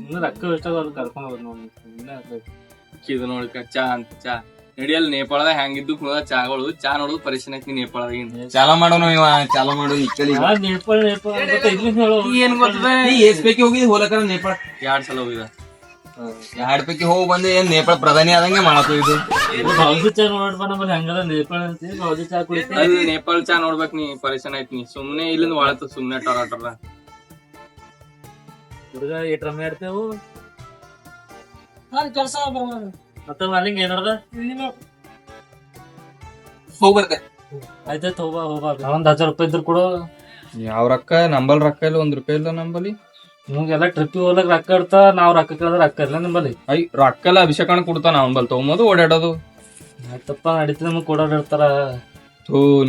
ಸುಮ್ಮನೆ ರೊಕ್ಕ ವೇಸ್ಟ್ ಆಗೋದು ಕರ್ಕೊಂಡು ಹೋದ್ ನೋಡಿ ಸುಮ್ಮನೆ ಇದು ನೋಡ್ಕ ಚಾ ಅಂತ ಚಾ ನಡಿಯಲ್ಲ ನೇಪಾಳದಾಗ ಹೆಂಗಿದ್ದು ಚಾಗಳು ಚಾ ನೋಡುದು ಪರಿಶೀಲನೆ ಐತಿ ನೇಪಾಳದಾಗ ಚಾಲ ಮಾಡೋನು ಇವ ಚಾಲ ಮಾಡು ನೇಪಾಳ ಏನ್ ಗೊತ್ತದ ಎಷ್ಟ್ ಪೈಕಿ ಹೋಗಿದ್ ಹೋಲಕರ ನೇಪಾಳ 2 ಸಲ ಹೋಗಿದ 2 ಪೈಕಿ ಹೋಗಿ ಬಂದೆ ಏನ್ ನೇಪಾಳ ಪ್ರಧಾನಿ ಆದಂಗೆ ಮಾಡತ್ತು ಇದು ಹೌದು ಚಾ ನೋಡ್ಬಾ ನಮ್ಮಲ್ಲಿ ಹಂಗದ ನೇಪಾಳ ಅಂತೀವಿ ಹೌದು ಚಾ ಕುಡಿತೀವಿ ಅದು ನೇಪಾಳ ಚಾ ನೋಡ್ಬೇಕ್ ನೀ ಪರಿಶೀಲನೆ ಐತಿ ನೀ ಸುಮ್ನೆ ಇಲ್ಲಿಂದ ವಾಳತ್ತ ಸುಮ್ನೆ ಟೊರ ಹುಡುಗ ಏಟ್ ರಮ್ಮೆ ಆಡ್ತೇವು ಕೆಲಸ ಮತ್ತೆ ಅಲ್ಲಿಂಗ ಏನದ ಹೋಗ್ಬರ್ತೆ ಆಯ್ತಾಯ್ತು ಹೋಗ್ಬಾ 1000 ರೂಪಾಯಿ ಇದ್ರು ಕೊಡು. ಯಾವ ರೊಕ್ಕ ನಂಬಲ್ ರೊಕ್ಕ ಇಲ್ಲ 1 ರೂಪಾಯಿ ಇಲ್ಲ ನಂಬಲ್ಲಿ ನಿಮ್ಗೆಲ್ಲ ಟ್ರಿಪ್ ಹೋಗ್ಲಕ್ ರೊಕ್ಕ ಇರ್ತಾ ನಾವ್ ರೊಕ್ಕ ಕೇಳಿದ್ರೆ ರೊಕ್ಕ ಇಲ್ಲ ನಿಮ್ಮಲ್ಲಿ ರೊಕ್ಕ ಎಲ್ಲ ಅಭಿಷೇಕನ ಕೊಡ್ತಾನ ನಂಬಲ್ ತಗೊಂಬೋದು ಓಡಾಡೋದು ಆಯ್ತಪ್ಪ ನಡೀತದೆ ನಮಗ್ ಕೊಡೋಡಿರ್ತಾರ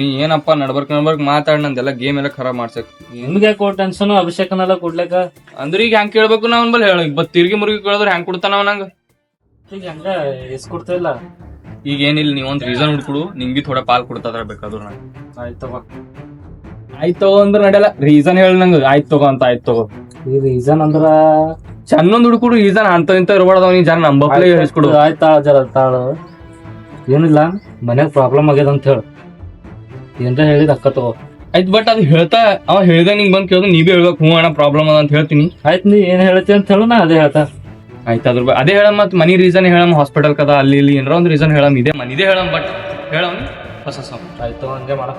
ನೀ ಏನಪ್ಪಾ ನಡ್ಬರ್ಕ್ ಮಾತಾಡ್ ನಂದೆಲ್ಲ ಗೇಮ್ ಎಲ್ಲ ಖರಾಬ್ ಮಾಡ್ಸಕ್ ನಿಮ್ಗೆ ಯಾಕೆ ಟೆನ್ಷನ್ ಅಭಿಷೇಕನೆಲ್ಲ ಕೊಡ್ಲಿಕ್ಕ ಅಂದ್ರೆ ಈಗ ಹೆಂಗ್ ಕೇಳ್ಬೇಕು ನಾವ್ ಬಲ್ ಹೇಳ ತಿರ್ಗಿ ಮುರುಗಿ ಕೇಳಿದ್ರೆ ಹೆಂಗ್ ಕೊಡ್ತಾನ ಅವ ನಂಗ ಈಗ ಹಂಗ ಇಸ್ಕೊಡ್ತಾ ಇಲ್ಲ ಈಗ ಏನಿಲ್ಲ ನೀವ್ ಒಂದ್ ರೀಸನ್ ಹುಡ್ಕೊಡು ನಿಂಗ್ ಥೋड़ा ಪಾಲ್ ಕೊಡ್ತಾರ ಬೇಕಾದ್ರು ನಂಗೆ ಆಯ್ತವ ಆಯ್ತು ಅಂದ್ರ ನಡೆಯಲ್ಲ ರೀಸನ್ ಹೇಳ ನಂಗ ಆಯ್ತು ತಗೋ ಅಂತ ಆಯ್ತು ತಗೋ ಈ ರೀಸನ್ ಅಂದ್ರ ಚನ್ನೊಂದ್ ಹುಡುಕುಡು ರೀಸನ್ ಅಂತ ಇಂತ ಇರ್ಬಾರ್ದವ್ ನೀ ಜನ ನಂಬಕ್ಲೇ ಹೇಳಿಸ್ಕೊಡು ಆಯ್ತಾ ಜರ ತಾಳು ಏನಿಲ್ಲ ಮನ್ಯಾಗ ಪ್ರಾಬ್ಲಮ್ ಆಗ್ಯದ ಅಂತ ಹೇಳ ಏನ್ರ ಹೇಳಿದ ಅಕ್ಕ ತಗೋ ಆಯ್ತು ಬಟ್ ಅದು ಹೇಳ್ತಾ ಅವ ಹೇಳ್ದ ನಿಂಗ್ ಬಂದ್ ಕೇಳಿದ್ರೆ ನೀವೇ ಹೇಳ್ಬೇಕು ಹ್ಞೂ ಅಣ್ಣ ಪ್ರಾಬ್ಲಮ್ ಅದ ಅಂತ ಹೇಳ್ತೀನಿ ಆಯ್ತು ನೀ ಏನ್ ಹೇಳ್ತಿ ಅಂತ ಹೇಳು ನಾ ಅದೇ ಹೇಳ್ತಾ ಆಯ್ತು ಅದ್ರ ಅದೇ ಹೇಳಮ್ ಮತ್ ಮನಿ ರೀಸನ್ ಹೇಳಮ್ ಹಾಸ್ಪಿಟಲ್ ಕದ ಅಲ್ಲಿ ಇಲ್ಲಿ ಏನಾರ ಒಂದ್ ರೀಸನ್ ಹೇಳಮ್ ಇದೇ ಮನಿದೇ ಹೇಳಮ್ ಬಟ್ ಹೇಳಮ್ ಹೊಸ ಆಯ್ತು ಹಂಗೆ ಮಾಡ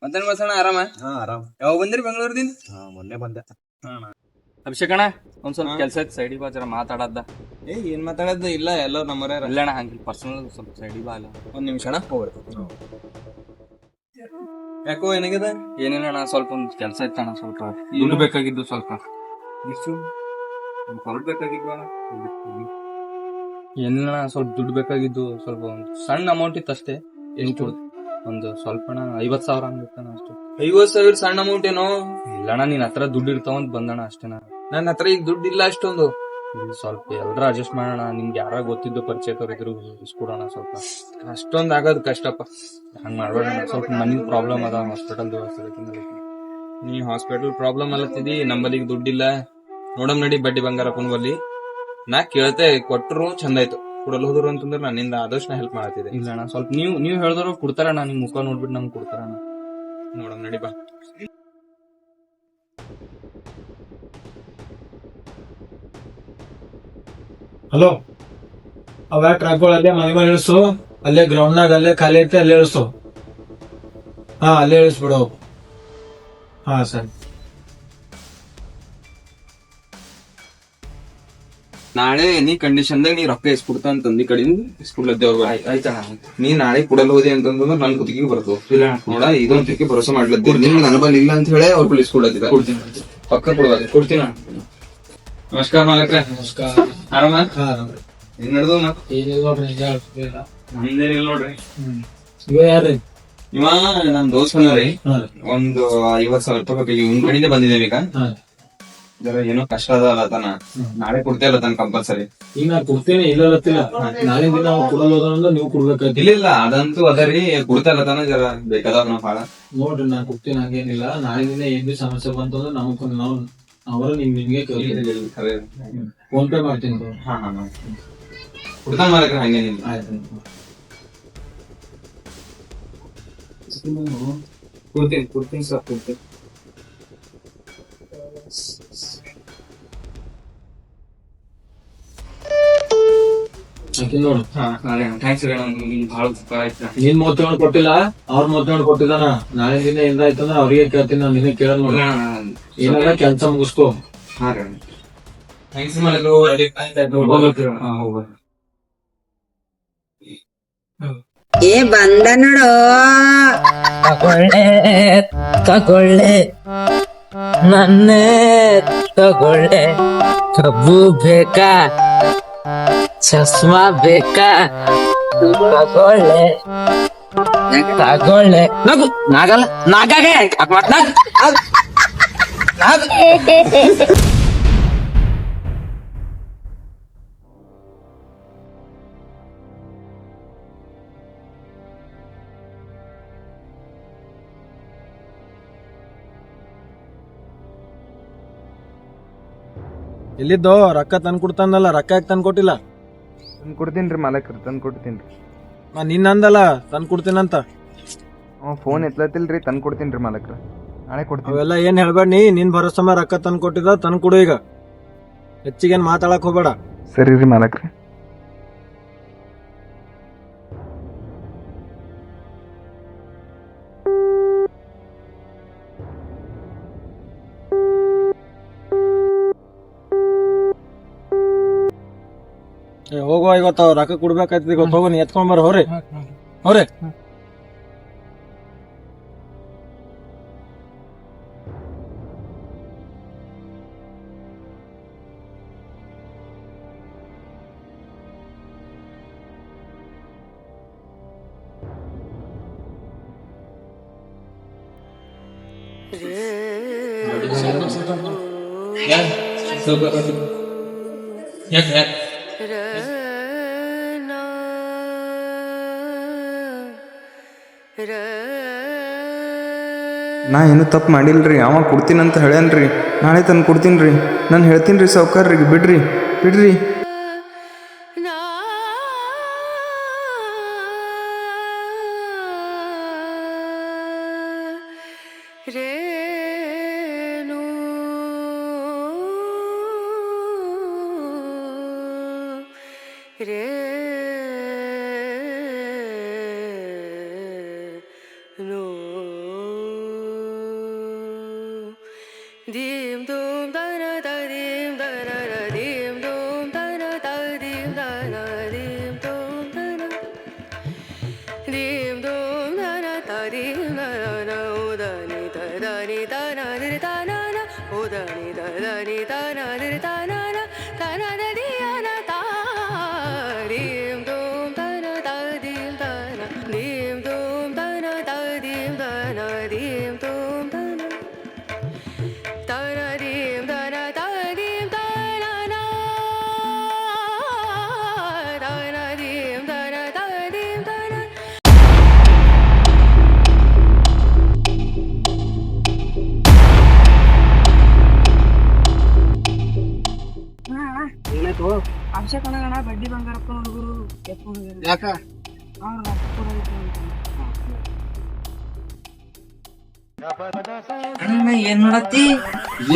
ಮತ್ತೇನ್ ಬಸಣ್ಣ ಆರಾಮ ಆರಾಮ್ ಯಾವಾಗ ಬಂದಿರಿ ಬೆಂಗಳೂರದಿಂದ ಮೊನ್ನೆ ಬಂದೆ ಅಭಿಷೇಕಣ್ಣ ಒಂದ್ ಸ್ವಲ್ಪ ಕೆಲ್ಸ ಐತಿ ಸೈಡಿಗೆ ಬಾ ಜರ ಮಾತಾಡದ್ದ ಏನ್ ಮಾತಾಡೋದು ಇಲ್ಲ ಎಲ್ಲರೂ ನಮ್ಮರೇ ಇಲ್ಲ ಅಣ್ಣ ಹಂಗಿಲ್ಲ ಪರ್ಸನಲ್ ಸ್ವಲ್ಪ ಸೈಡಿಗೆ ಬಾ ಅಲ್ಲ 1 ನಿಮಿಷ ಅಣ್ಣ ಹೋಗ್ರಿ ಯಾಕೋ ಏನಾಗ್ಯದ ಏನಿಲ್ಲ ಅಣ್ಣ ಸ್ವಲ್ಪ ಒಂದ್ ಕೆಲ್ಸ ಐತೆ ಅಣ್ಣ ಸ್ವಲ್ಪ ದುಡ್ಡು ಬೇಕಾಗಿದ್ದು ಸ್ವಲ್ಪ ಬೇಕಾಗಿದ್ವ ಏನಿಲ್ಲ ಅಣ್ಣ ಸ್ವಲ್ಪ ದುಡ್ಡು ಬೇಕಾಗಿದ್ದು ಸ್ವಲ್ಪ ಒಂದ್ ಸಣ್ಣ ಅಮೌಂಟ್ ಇತ್ತು ಅಷ್ಟೇ ಎಷ್ಟು ಒಂದು ಸ್ವಲ್ಪ ಅಣ್ಣ 50,000 ಹಂಗಿರ್ತಾನ ಅಷ್ಟು 50,000 ಸಣ್ಣ ಅಮೌಂಟ್ ಏನೋ ಇಲ್ಲಣ್ಣ ನಿನ್ ಹತ್ರ ದುಡ್ಡು ಇರ್ತಾವಂತ ಬಂದಣ್ಣ ಅಷ್ಟೇನ ನನ್ನ ಹತ್ರ ಈಗ ದುಡ್ಡು ಇಲ್ಲ ಅಷ್ಟೊಂದು ಸ್ವಲ್ಪ ಎಲ್ರ ಅಡ್ಜಸ್ಟ್ ಮಾಡೋಣ ನಿಮ್ಗೆ ಯಾರ ಗೊತ್ತಿದ್ದು ಪರಿಚಯದವ್ರು ಇದ್ರು ಇಸ್ಕೊಡೋಣ ಸ್ವಲ್ಪ ಅಷ್ಟೊಂದ್ ಆಗೋದು ಕಷ್ಟಪ್ಪ ಹಂಗ್ ಮಾಡ್ಬೇಡ ಸ್ವಲ್ಪ ಮನಿ ಪ್ರಾಬ್ಲಮ್ ಅದ ಹಾಸ್ಪಿಟಲ್ ನೀ ಹಾಸ್ಪಿಟಲ್ ಪ್ರಾಬ್ಲಮ್ ಅಲ್ಲತ್ತಿದಿ ನಂಬಲ್ಲಿ ದುಡ್ಡಿಲ್ಲ ನೋಡಮ್ ನಡಿ ಬಡ್ಡಿ ಬಂಗಾರ ಬಲ್ಲಿ ನಾ ಕೇಳ್ತೆ ಕೊಟ್ಟರು ಚಂದ ಆಯ್ತು ಕೊಡಲ್ ಹೋದ್ರು ಅಂತಂದ್ರೆ ನನ್ನಿಂದ ಆದಷ್ಟು ಹೆಲ್ಪ್ ಮಾಡತ್ತಿದೆ ಇಲ್ಲ ಅಣ್ಣ ಸ್ವಲ್ಪ ನೀವ್ ಹೇಳಿದ್ರು ಕೊಡ್ತಾರಣ್ಣ ನಿಮ್ ಮುಖ ನೋಡ್ಬಿಟ್ಟು ನಮ್ಗೆ ಕೊಡ್ತಾರಣ್ಣ ನೋಡಮ್ ನಡಿ ಬಾ ಹಲೋ ಅವ ಟ್ರ್ಯಾಕ್ಗಳು ಅಲ್ಲೇ ಮನೆ ಇಳಿಸು ಅಲ್ಲೇ ಗ್ರೌಂಡ್ನಾಗ ಅಲ್ಲೇ ಖಾಲಿ ಐತೆ ಅಲ್ಲೇ ಇಳಿಸು ಹಾ ಅಲ್ಲೇ ಇಳಿಸ್ಬಿಡು ಹಾ ಸರಿ ನಾಳೆ ನೀ ಕಂಡೀಷನ್ದಾಗ ನೀ ರೊಕ್ಕ ಇಸ್ಕೊಡ್ತಾ ಅಂತಂದಿ ಕಡೆಯಿಂದ ಇಸ್ಕೊಡ್ಲತ್ತೇವ್ರ ಆಯ್ತಣ್ಣ ನೀ ನಾಳೆ ಕೊಡಲ್ ಹೋದಿ ಅಂತಂದ್ರೆ ನನ್ ಕುತ್ತಿಗೆ ಬರ್ತವ ನೋಡ ಇದೊಂದ್ ತಿಕ್ಕಿ ಭರೋಸೆ ಮಾಡ್ಲತ್ತೀರಿ ನಿಮ್ಗೆ ಅನುಭವ ಇಲ್ಲ ಅಂತ ಹೇಳಿ ಅವ್ರು ಇಸ್ಕೊಡ್ಲತ್ತಿದ ಪಕ್ಕ ಕೊಡ್ಬೇಕು ಕೊಡ್ತೀನ ನಮಸ್ಕಾರ ಮಾಲಕ್ರೆ ನಮಸ್ಕಾರ ಆರಾಮ ಹಾ ಆರಾಮ್ರಿ ಏನ್ ನಡೆದು ಏನಿಲ್ಲ ನೋಡ್ರಿ ನಿಜ ಹೇಳ್ತಿಲ್ಲ ನಮ್ದೇನಿಲ್ಲ ನೋಡ್ರಿ ಇವ ಯಾರ್ರಿ ಇವ ನಮ್ ದೋಸ್ತ ರೀ ಹಾ ರೀ ಒಂದು 50,000 ರೂಪಾಯಿ ಬೇಕು ಇವ್ನ ಕಡೆಯಿಂದ ಬಂದಿದ್ದೇವೆ ಈಗ ಹಾ ಜರ ಏನೋ ಕಷ್ಟ ಅದ ಅಲ್ಲತಾನ ನಾಳೆ ಕೊಡ್ತೇ ಅಲ್ಲತಾನ ಕಂಪಲ್ಸರಿ ಈಗ ನಾ ಕೊಡ್ತೇನೆ ಇಲ್ಲ ನಾಳೆ ದಿನ ಅವ್ರು ಕೊಡಲ್ ಹೋದ್ರೆ ನೀವು ಕೊಡ್ಬೇಕಾಯ್ತು ಇಲ್ಲ ಅದಂತೂ ಅದರಿ ಕೊಡ್ತಾ ಇಲ್ಲತಾನ ಜರ ಬೇಕಾದವ್ ನಾವ್ ಭಾಳ ನೋಡ್ರಿ ನಾ ಕೊಡ್ತೀನಿ ಹಂಗೇನಿಲ್ಲ ನಾಳೆ ದಿನ ಏನ್ ಬಿ ಸಮಸ್ಯೆ ಬಂತು ಅಂದ್ರೆ ನಾವು ಅವರು ನಿಮ್ಗೆ ಫೋನ್ ಪೇ ಮಾಡ್ತೀನಿ ತಗೋ. ಹಾ ಕೊಡ್ತಾನ ಮಾಲಕ್ರೆ ಹಂಗೇನಿಲ್ಲ ಆಯ್ತು ಕೊಡ್ತೀನಿ ಸರ್ ಕೊಡ್ತೀನಿ ಹಾಕಿ ನೋಡು ಥ್ಯಾಂಕ್ಸ್ ರೀ ನಿಮ್ಗೆ ಭಾಳ ಉಪಕಾರ ಆಯ್ತು ನೀನ್ 37 ಕೊಟ್ಟಿಲ್ಲ ಅವ್ರ 37 ಕೊಟ್ಟಿದಾನ ನಾಳೆ ದಿನ ಏನಾಯ್ತು ಅಂದ್ರೆ ಅವ್ರಿಗೆ ಕೇಳ್ತೀನಿ ನಾನು ನಿನಗೆ ಕೇಳಲ್ ನೋಡ ಏನಾರ ಕೆಲ್ಸ ಮುಗಿಸ್ಕೋ ಹಾ ರೀ ಥ್ಯಾಂಕ್ಸ್ ಮಾಲಕ್ರು ಏ ಬಂದ ನೋಡು ತಗೊಳ್ಳೆ ನನ್ನೇ ತಗೊಳ್ಳೆ ಕಬ್ಬು ಬೇಕಾ ಚಸ್ಮಾ ಬೇಕಾ ತಗೊಳ್ಳೆ ತಗೊಳ್ಳೆ ನಗು ನಾಗಲ್ಲ ನಾಗಾಗೆ ಎಲ್ಲಿದ್ದೋ ರೊಕ್ಕ ತಂದು ಕೊಡ್ತಾನಲ್ಲ, ರೊಕ್ಕ ಯಾಕೆ ತಂದು ಕೊಟ್ಟಿಲ್ಲ? ತಂದು ಕೊಡ್ತೀನಿ ರೀ ಮಾಲಕ್ರ, ತಂದು ಕೊಡ್ತೀನಿ ರೀ. ನಿನ್ನ ಅಂದಲ್ಲ ತಂದು ಕೊಡ್ತೀನಂತ. ಫೋನ್ ಎತ್ಲತ್ತಿಲ್ರಿ, ತಂದು ಕೊಡ್ತೀನಿ ರೀ ಮಾಲಕ್ರ, ನಾಳೆ ಕೊಡ್ತೀನಿ. ಅವೆಲ್ಲ ಏನ್ ಹೇಳ್ಬೇಡಿ, ನಿನ್ ಭರೋಸೆ ಮೇಲೆ ರೊಕ್ಕ ತಂದು ಕೊಟ್ಟಿದ್ದ, ತಂದು ಕೊಡು. ಈಗ ಹೆಚ್ಚಿಗೇನ್ ಮಾತಾಡಕ್ ಹೋಗ್ಬೇಡ. ಸರಿ ರೀ ಮಾಲಕ್ರ. ಹೋಗುವ, ಇವತ್ತು ರೊಕ್ಕ ಕೊಡ್ಬೇಕಾಯ್ತದ, ಇವತ್ತು ಹೋಗೋ, ನೀ ಎತ್ಕೊಂಡ್ ಬರ. ಹೋರಿ ಹೋರಿ. ನಾ ಏನು ತಪ್ಪು ಮಾಡಿಲ್ರಿ, ಅವ ಕೊಡ್ತೀನಂತ ಹೇಳ್ಯಾನ್ರಿ, ನಾಳೆ ತಂದು ಕೊಡ್ತೀನಿ ರೀ. ನಾನು ಹೇಳ್ತೀನಿ ರೀ ಸಾವ್ಕಾರ್ರಿಗೆ, ಬಿಡ್ರಿ ಬಿಡ್ರಿ. Dim dum da na da dim da na na dim dum da na da dim da na dim dum da na dim dum da na da dim da na o da ni da na di da na na o da ni da ni da na di da na na di ya na da dim dum da na da dim da na dim dum da na da dim da na dim dum da na da-da-dim, da-da-da-dim, da-na-na. Da-da-dim, da-da-da-dim, da-na. Abhishek ಅಣ್ಣ ಬಡ್ಡಿ ಬಂಗಾರಪ್ಪ ಹುಡುಗರು ಯಾಕ ಏನ್ ಮಾಡತ್ತಿ?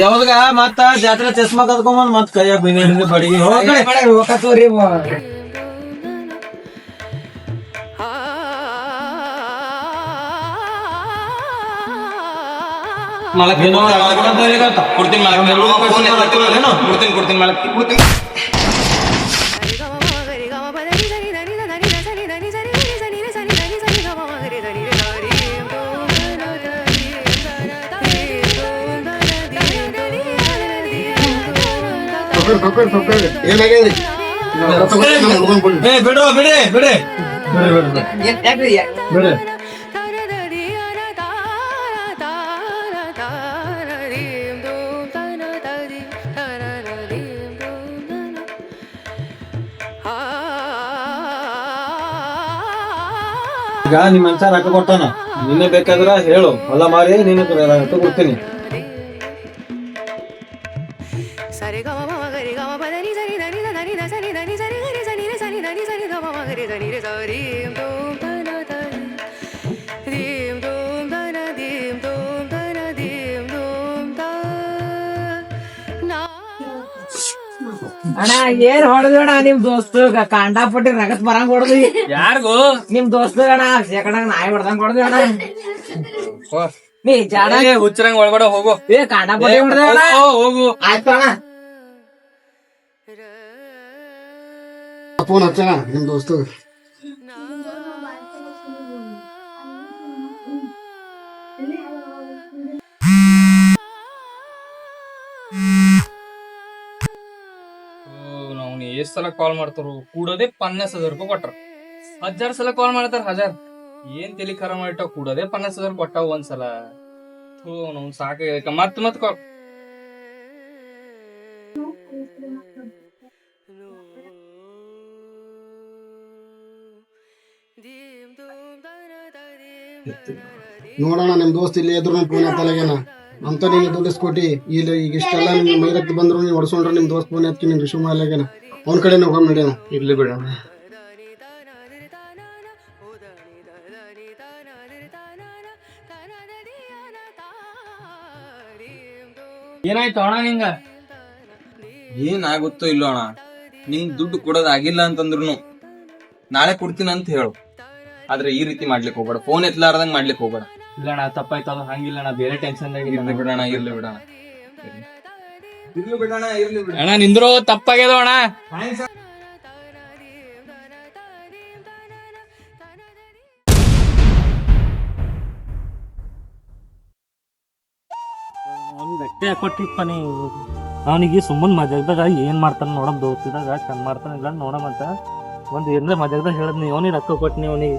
ಯಾವ್ದಾಗ ಮತ್ತ ಜಾತ್ರೆ ಚಸ್ಮಾ ಕದ್ಕೊಂಬಂದ್ ಮತ್ ಕೈಯಾಗ ಬಿಂಗ ಬಡಿಗೆ ಹೋಗತ್ತವ್ರಿ. ಬಿಡು ಬಿಡಿ ಬಿಡಿ ಬಿಡಿ. ಈಗ ನಿಮ್ ಮನ್ಸ ರೊಕ್ಕ ಕೊಡ್ತಾನ, ನಿನ್ನೆ ಬೇಕಾದ್ರ ಹೇಳು, ಹೊಲ ಮಾರಿ ನೀನು ರೊಕ್ಕ ಕೊಡ್ತೀನಿ. ಸರಿ ಗಮ ಮಮ ಗರಿ ಗಮ ಪದ ನಿ ಸರಿ ಧನಿ ಧನಿ ಧ ಸರಿ ಧನಿ ಸರಿ ಗರಿ ಸನಿ ರೆ ಸನಿ ಧನಿ ಸರಿ ಗಮ ಮಮ ಗರಿ ಧನಿ ರೆ ಸರಿ ದೋಂ ತನ ತನಿ ದೀಂ ದೋಂ ತನ ದೀಂ ದೋಂ ತನ ದೀಂ ದೋಂ ತ ನಾ. ಅಣ್ಣ ಏನ್ ಹೊಡೆದೋಣ ನಿಮ್ ದೋಸ್ತು ಕಾಂಡಾಪಟ್ಟಿ ರಗತ್ ಬರಂಗ್ ಹೊಡೆದ್ವಿ. ಯಾರಿಗೂ ನಿಮ್ ದೋಸ್ತು ಅಣ್ಣ ಶೇಕಡಂಗ್ ನಾಯಿ ಹೊಡೆದಂಗ್ ಹೊಡೆದ್ವಿ ಅಣ್ಣ. ನೀ ಜಾಡ ಹುಚ್ಚರಂಗ್ ಒಳಗಡೆ ಹೋಗು. ಕಾಂಡಾಪಟ್ಟಿ ಹೊಡೆದ ಹೋಗು. ಆಯ್ತು ಅಣ್ಣ. ಫೋನ್ ಹಚ್ಚಣ ನಿಮ್ ದೋಸ್ತು. ನಾವು ಎಷ್ಟ್ ಸಲ ಕಾಲ್ ಮಾಡ್ತಾರ, ಕೂಡೋದೇ 50,000 ರೂಪಾಯಿ ಕೊಟ್ರ. 1000 ಸಲ ಕಾಲ್ ಮಾಡ್ತಾರ, 1000 ಏನ್ ತಲಿ ಖರ ಮಾಡಿಟ್ಟಾವ. ಕೂಡೋದೇ 50,000 ಕೊಟ್ಟಾವ ಒಂದ್ಸಲ. ನಾವು ಸಾಕ ಮತ್ ಕಾಲ್. ನೋಡೋಣ ನಿಮ್ ದೋಸ್ತ್ ಇಲ್ಲಿ ಎದ್ರು ಫೋನ್ ಎತ್ತಲಾಗೇನ. ಅಂತ ನೀನು ದುಡ್ಡು ಇಸ್ಕೊಟ್ಟಿ ಇಲ್ಲ ಈಗ ಇಷ್ಟೆಲ್ಲ ನಿಮ್ಗೆ ಮೈರಕ್ಕೆ ಬಂದ್ರು ನೀವು ಹೊಡ್ಸ್ಕೊಂಡ್ರೆ ನಿಮ್ಮ ದೋಸ್ತ್ ಫೋನ್ ಎತ್ತಿ ನಿನ್ ರಿಶು ಮಾಡ್ಲಾಗೇನ ಅವ್ನ ಕಡೆ ಹೋಗೋಣ ನಡಿ ನಾವು. ಇರ್ಲಿ ಬಿಡೋಣ. ಏನಾಯ್ತು ಅಣ್ಣ ನಿಂಗ? ಏನಾಗುತ್ತೋ ಇಲ್ಲೋ ಅಣ್ಣ, ನಿಂಗ್ ದುಡ್ಡು ಕೊಡೋದಾಗಿಲ್ಲ ಅಂತಂದ್ರು ನಾಳೆ ಕೊಡ್ತೀನಿ ಅಂತ ಹೇಳು. ಆದ್ರೆ ಈ ರೀತಿ ಮಾಡ್ಲಿಕ್ಕೆ ಹೋಗ್ಬೇಡ, ಫೋನ್ ಎತ್ಲಾರ್ದಂಗ್ ಮಾಡ್ಲಿಕ್ಕೆ ಹೋಗ್ಬೇಡ. ಇಲ್ಲ ಅಣ್ಣ ತಪ್ಪಾಯ್ತು, ಅದು ಹಂಗಿಲ್ಲ ಅಣ್ಣ, ಬೇರೆ ಟೆನ್ಷನ್ ಇರ್ಲಿ ಬಿಡೋಣ, ಇರ್ಲಿ ಬಿಡೋಣ, ಇರ್ಲಿ ಬಿಡೋಣ, ಇರ್ಲಿ ಬಿಡ. ಅಣ್ಣ ನಿಂದ್ರು ತಪ್ಪಾಗ್ಯದ ಅಣ್ಣ. ಅವ್ನಿಗೆ ಗಟ್ಟಿ ಹಾಕೊಟ್ಟಿಪ್ಪ ನೀವು. ಅವನಿಗೆ ಸುಮ್ಮನೆ ಮಜಾಗ್ದಾಗ ಏನ್ ಮಾಡ್ತಾನ ನೋಡಮ್, ದೋಸ್ತಿದಾಗ ಚಂದ ಮಾಡ್ತಾನ ಇಲ್ಲ ನೋಡಮಂತ ಒಂದ್ ಏನ್ರ ಮಜಾಗ್ದಾಗ ಹೇಳದ್ ನೀವು ಅವನಿಗೆ ರೊಕ್ಕ ಕೊಟ್ನಿ ಅವನಿಗೆ.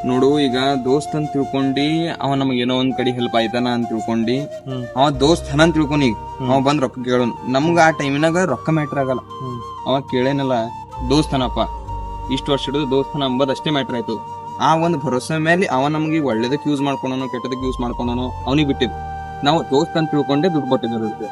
ನೋಡು, ಈಗ ದೋಸ್ತ್ ಅಂತ ತಿಳ್ಕೊಂಡಿ ಅವ ನಮಗ್ ಏನೋ ಒಂದ್ ಕಡೆ ಹೆಲ್ಪ್ ಆಯ್ತಾನ ಅಂತ ತಿಳ್ಕೊಂಡಿ ಅವ ದೋಸ್ತ್ ಹನ ಅಂತ ತಿಳ್ಕೊಂಡಿ ಅವ ಬಂದ್ ರೊಕ್ಕ ಕೇಳೋನ್. ನಮ್ಗ ಆ ಟೈಮಿನಾಗ ರೊಕ್ಕ ಮ್ಯಾಟ್ರ್ ಆಗಲ್ಲ. ಅವ ಕೇಳೇನಲ್ಲ ದೋಸ್ತನಪ್ಪ, ಇಷ್ಟು ವರ್ಷ ಹಿಡಿದು ದೋಸ್ತನ ಅಂಬದ್ ಅಷ್ಟೇ ಮ್ಯಾಟ್ರ್ ಆಯ್ತು. ಆ ಒಂದ್ ಭರೋಸೆ ಮೇಲೆ ಅವ ನಮ್ಗೆ ಒಳ್ಳೇದಕ್ಕೆ ಯೂಸ್ ಮಾಡ್ಕೊಂಡನೋ ಕೆಟ್ಟದಕ್ಕೆ ಯೂಸ್ ಮಾಡ್ಕೊಂಡನೋ ಅವನಿಗೆ ಬಿಟ್ಟಿದ್. ನಾವು ದೋಸ್ತ್ ಅಂತ ತಿಳ್ಕೊಂಡೆ ದುಡ್ಡು ಕೊಟ್ಟಿದ್ದು.